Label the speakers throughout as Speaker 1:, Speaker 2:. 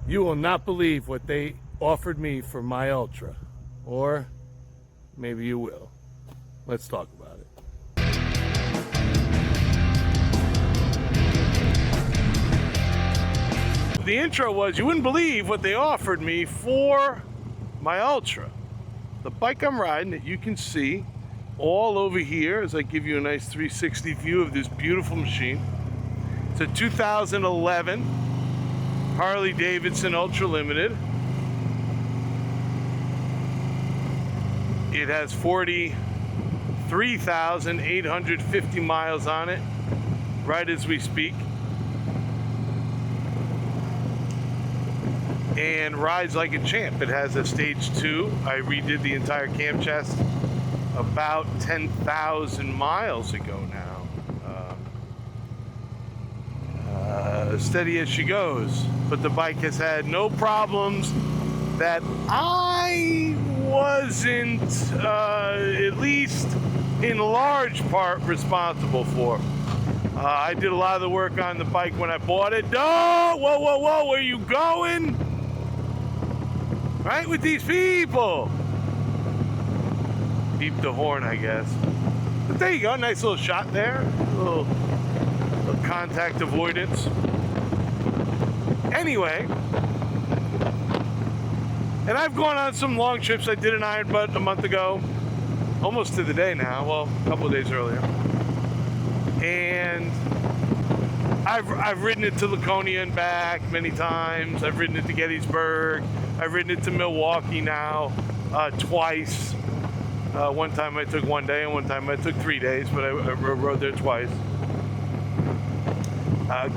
Speaker 1: You will not believe what they offered me for my Ultra. Or maybe you will. Let's talk about it. The intro was, you wouldn't believe what they offered me for my Ultra. The bike I'm riding that you can see all over here as I give you a nice 360 view of this beautiful machine. It's a 2011 Harley Davidson Ultra Limited. It has 43,850 miles on it, right as we speak. And rides like a champ. It has a stage 2. I redid the entire cam chest about 10,000 miles ago now. Steady as she goes. But the bike has had no problems that I wasn't, at least in large part, responsible for. I did a lot of the work on the bike when I bought it. Oh, whoa, whoa, whoa, where are you going? Right with these people. Beep the horn, I guess. But there you go, nice little shot there. A little contact avoidance. Anyway, and I've gone on some long trips. I did an Iron Butt a month ago, almost to the day now. Well, a couple of days earlier. And I've ridden it to Laconia and back many times. I've ridden it to Gettysburg. I've ridden it to Milwaukee now twice. One time I took 1 day and one time I took 3 days, but I rode there twice.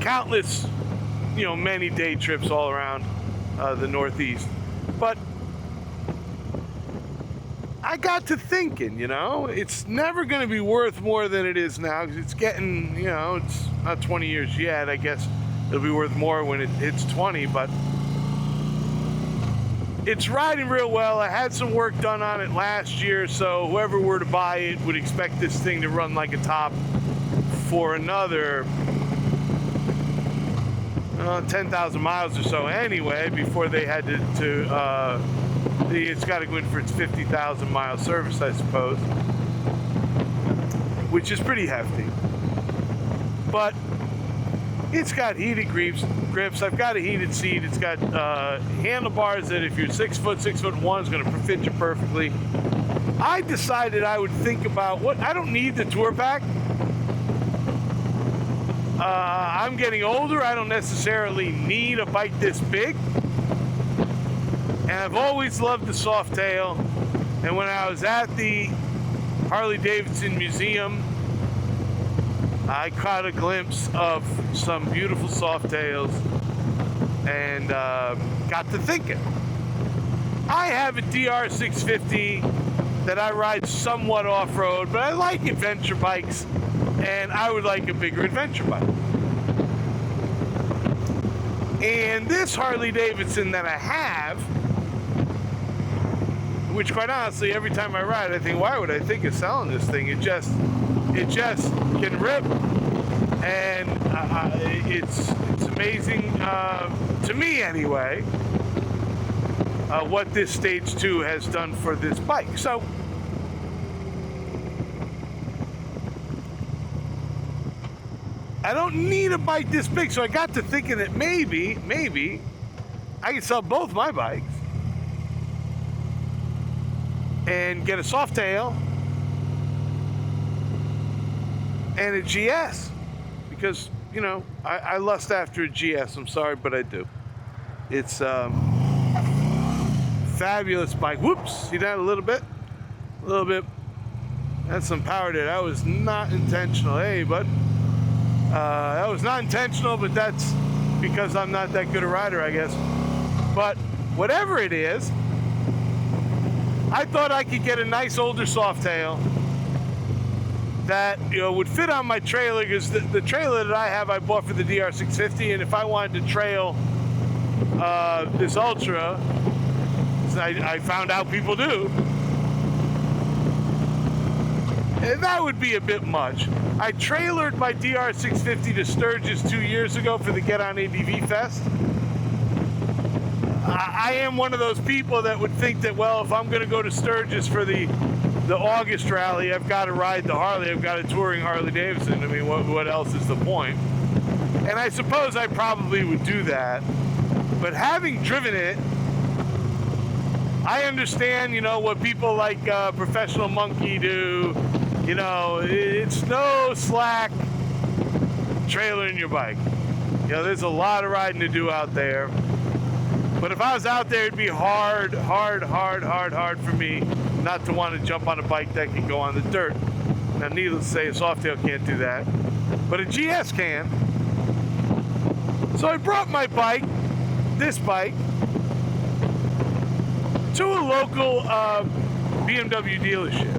Speaker 1: Countless, many day trips all around the Northeast. But I got to thinking, it's never going to be worth more than it is now, because it's getting, it's not 20 years yet. I guess it'll be worth more when it hits 20, but it's riding real well. I had some work done on it last year, so whoever were to buy it would expect this thing to run like a top for another 10,000 miles or so anyway, before they had it's got to go in for its 50,000 mile service, I suppose, which is pretty hefty. But it's got heated grips. I've got a heated seat. It's got handlebars that, if you're 6 foot, 6'1", is going to fit you perfectly. I decided I would think about I don't need the tour pack. I'm getting older. I don't necessarily need a bike this big. And I've always loved the Softail. And when I was at the Harley Davidson Museum, I caught a glimpse of some beautiful Softails and got to thinking. I have a DR650 that I ride somewhat off-road, but I like adventure bikes, and I would like a bigger adventure bike. And this Harley Davidson that I have, which quite honestly, every time I ride, I think, why would I think of selling this thing? It just can rip, and it's amazing, to me anyway, what this Stage 2 has done for this bike. So, I don't need a bike this big, so I got to thinking that maybe I could sell both my bikes and get a Softail and a GS, because I lust after a GS. I'm sorry, but I do. It's fabulous bike. Whoops, see that a little bit? That's some power there. That was not intentional. Hey, bud. That was not intentional, but that's because I'm not that good a rider, I guess. But whatever it is, I thought I could get a nice older Softail that would fit on my trailer, because the trailer that I have I bought for the DR650, and if I wanted to trail this Ultra, I found out people do, and that would be a bit much. I trailered my DR650 to Sturgis 2 years ago for the Get On ADV Fest, I am one of those people that would think that, well, if I'm going to go to Sturgis for the August rally, I've got to ride the Harley. I've got a touring Harley Davidson. I mean, what else is the point? And I suppose I probably would do that. But having driven it, I understand, you know, what people like Professional Monkey do. You know, it's no slack trailing your bike. You know, there's a lot of riding to do out there. But if I was out there, it'd be hard for me not to want to jump on a bike that can go on the dirt. Now, needless to say, a Softail can't do that, but a GS can. So I brought my bike, this bike, to a local BMW dealership.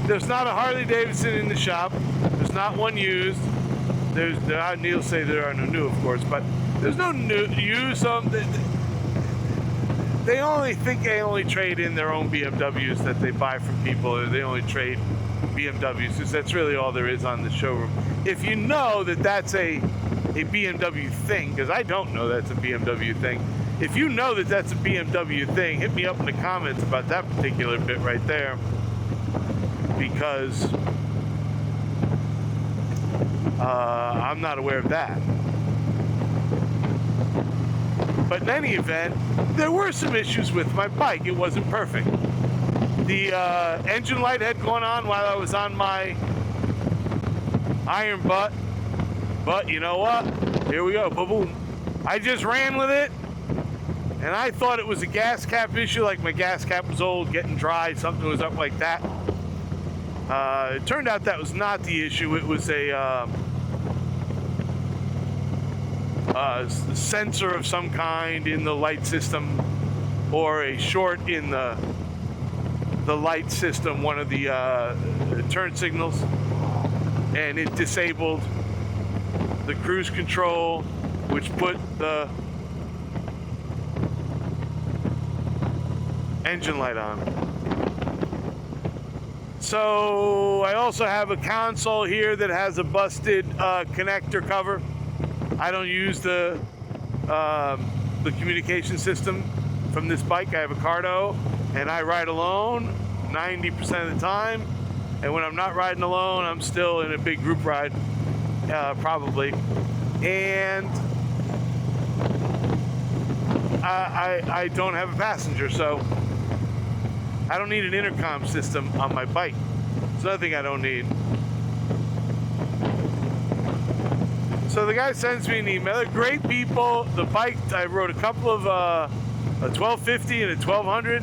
Speaker 1: There's not a Harley Davidson in the shop. There's not one used. Needless to say, there are no new, of course, but there's no new used. They only trade in their own BMWs that they buy from people, or they only trade BMWs, because that's really all there is on the showroom. If you know that that's a BMW thing, because I don't know that's a BMW thing. If you know that that's a BMW thing, hit me up in the comments about that particular bit right there, because I'm not aware of that. But in any event, there were some issues with my bike. It wasn't perfect. The engine light had gone on while I was on my iron butt. But you know what? Here we go. Boom. I just ran with it. And I thought it was a gas cap issue, like my gas cap was old, getting dry, something was up like that. It turned out that was not the issue. It was a sensor of some kind in the light system, or a short in the light system, one of the turn signals, and it disabled the cruise control, which put the engine light on. So I also have a console here that has a busted connector cover. I don't use the communication system from this bike. I have a Cardo, and I ride alone 90% of the time. And when I'm not riding alone, I'm still in a big group ride, probably. And I don't have a passenger, so I don't need an intercom system on my bike. It's another thing I don't need. So the guy sends me an email. They're great people. The bike, I rode a couple of a 1250 and a 1200.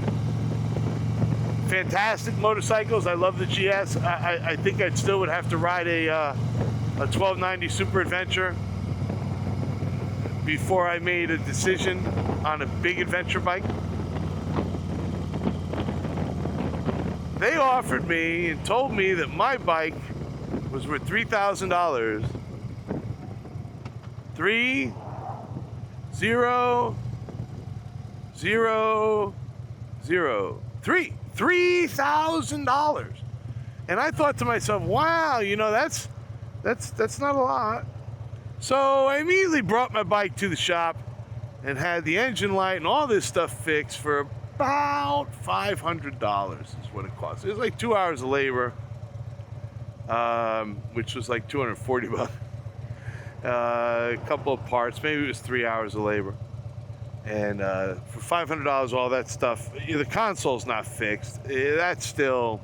Speaker 1: Fantastic motorcycles. I love the GS. I think I still would have to ride a 1290 Super Adventure before I made a decision on a big adventure bike. They offered me and told me that my bike was worth $3,000. $3,000. And I thought to myself, wow, you know, that's not a lot. So I immediately brought my bike to the shop and had the engine light and all this stuff fixed for about $500 is what it cost. It was like 2 hours of labor, which was like $240. A couple of parts, maybe it was 3 hours of labor. And for $500, all that stuff, the console's not fixed. That's still,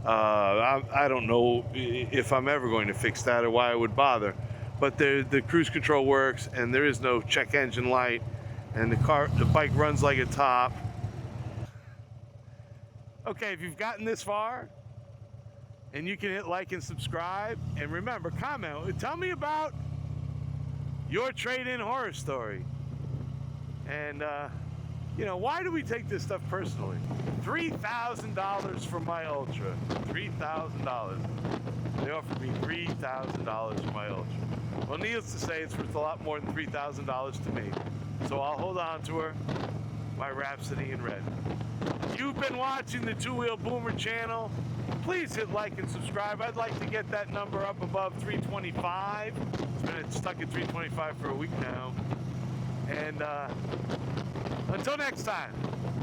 Speaker 1: I don't know if I'm ever going to fix that or why I would bother. But the cruise control works, and there is no check engine light, and the bike runs like a top. Okay, if you've gotten this far, and you can hit like and subscribe, and remember, comment, tell me about your trade-in horror story. And you know, why do we take this stuff personally? $3,000 for my Ultra. $3,000. They offered me $3,000 for my Ultra. Well, needless to say, it's worth a lot more than $3,000 to me. So I'll hold on to her, my Rhapsody in Red. You've been watching the Two Wheel Boomer channel. Please hit like and subscribe. I'd like to get that number up above 325. It's been stuck at 325 for a week now. And Until next time.